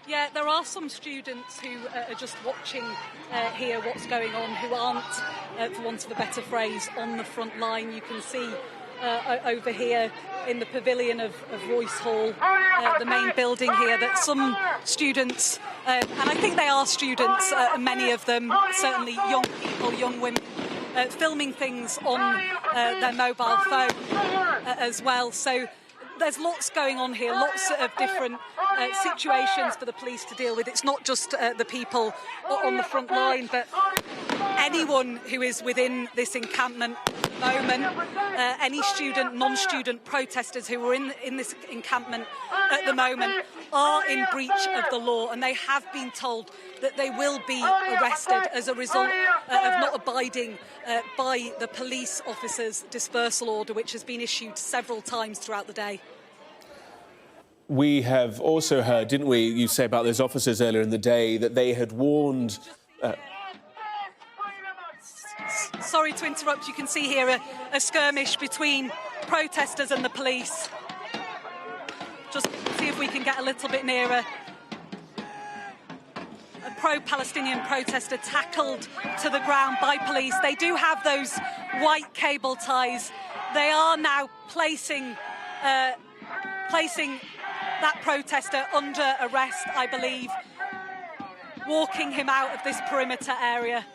Yeah, there are some students who are just watching here what's going on, who aren't, for want of a better phrase, on the front line. You can see over here in the pavilion of Royce Hall, the main building here, that some students, and I think they are students, many of them, certainly young people, young women, filming things on their mobile phone as well. So there's lots going on here, lots of different situations for the police to deal with. It's not just the people on the front line, but anyone who is within this encampment at the moment, any student, non-student protesters who are in this encampment at the moment are in breach of the law, and they have been told that they will be arrested as a result of not abiding by the police officers' dispersal order, which has been issued several times throughout the day. We have also heard, didn't we, you say about those officers earlier in the day, that they had warned... Sorry to interrupt. You can see here a skirmish between protesters and the police. Just see if we can get a little bit nearer. A pro-Palestinian protester tackled to the ground by police. They do have those white cable ties. They are now placing that protester under arrest, I believe, walking him out of this perimeter area.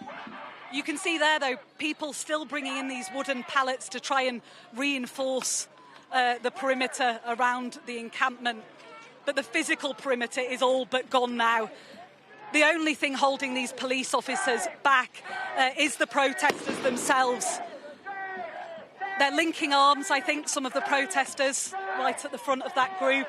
You can see there, though, people still bringing in these wooden pallets to try and reinforce the perimeter around the encampment. But the physical perimeter is all but gone now. The only thing holding these police officers back is the protesters themselves. They're linking arms, I think, some of the protesters right at the front of that group.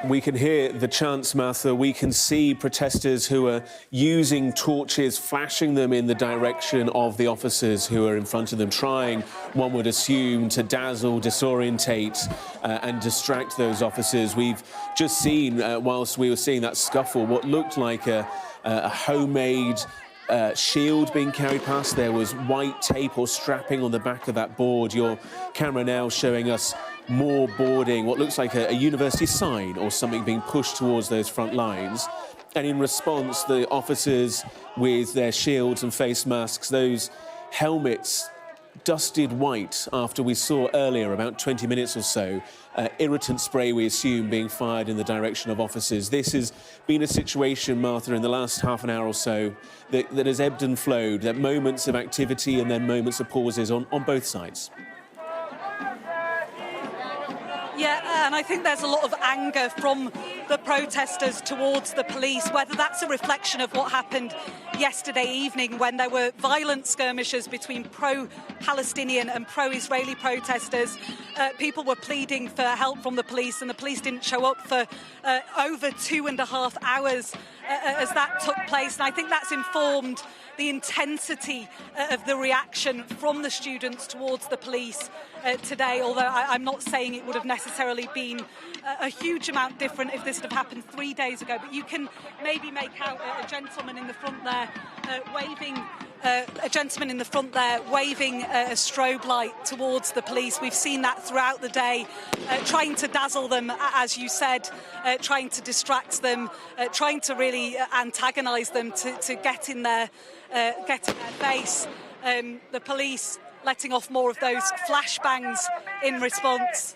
We can hear the chants, Martha. We can see protesters who are using torches, flashing them in the direction of the officers who are in front of them, trying, one would assume, to dazzle, disorientate and distract those officers. We've just seen, whilst we were seeing that scuffle, what looked like a homemade shield being carried past. There was white tape or strapping on the back of that board. Your camera now showing us more boarding, what looks like a university sign or something being pushed towards those front lines. And in response, the officers with their shields and face masks, those helmets dusted white after we saw earlier, about 20 minutes or so, irritant spray, we assume, being fired in the direction of officers. This has been a situation, Martha, in the last half an hour or so that has ebbed and flowed. There are moments of activity and then moments of pauses on both sides. Yeah, and I think there's a lot of anger from the protesters towards the police, whether that's a reflection of what happened yesterday evening when there were violent skirmishes between pro-Palestinian and pro-Israeli protesters. People were pleading for help from the police, and the police didn't show up for over 2.5 hours as that took place. And I think that's informed the intensity of the reaction from the students towards the police today, although I'm not saying it would have necessarily been a huge amount different if this had happened 3 days ago. But you can maybe make out a gentleman in the front there waving a strobe light towards the police. We've seen that throughout the day, trying to dazzle them, as you said, trying to distract them, trying to really antagonise them to get in their face. The police letting off more of those flashbangs in response.